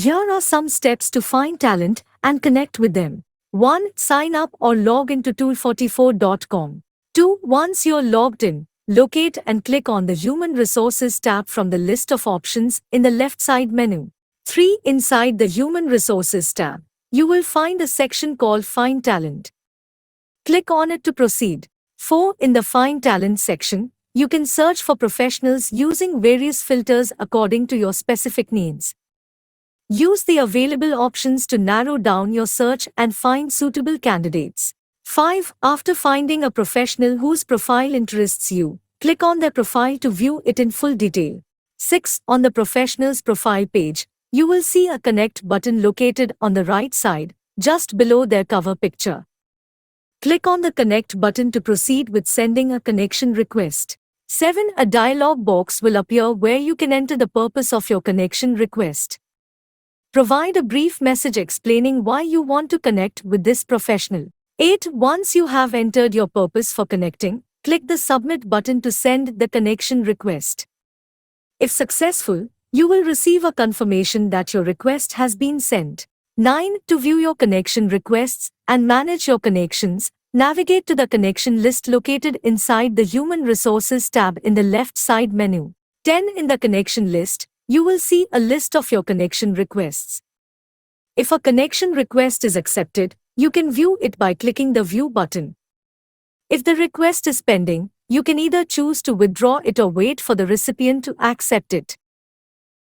Here are some steps to find talent and connect with them. 1. Sign up or log into tool44.com. 2. Once you're logged in, locate and click on the Human Resources tab from the list of options in the left side menu. 3. Inside the Human Resources tab, you will find a section called Find Talent. Click on it to proceed. 4. In the Find Talent section, you can search for professionals using various filters according to your specific needs. Use the available options to narrow down your search and find suitable candidates. 5. After finding a professional whose profile interests you, click on their profile to view it in full detail. 6. On the professional's profile page, you will see a Connect button located on the right side, just below their cover picture. Click on the Connect button to proceed with sending a connection request. 7. A dialog box will appear where you can enter the purpose of your connection request. Provide a brief message explaining why you want to connect with this professional. 8. Once you have entered your purpose for connecting, click the Submit button to send the connection request. If successful, you will receive a confirmation that your request has been sent. 9. To view your connection requests and manage your connections, navigate to the connection list located inside the Human Resources tab in the left side menu. 10. In the connection list, you will see a list of your connection requests. If a connection request is accepted, you can view it by clicking the View button. If the request is pending, you can either choose to withdraw it or wait for the recipient to accept it.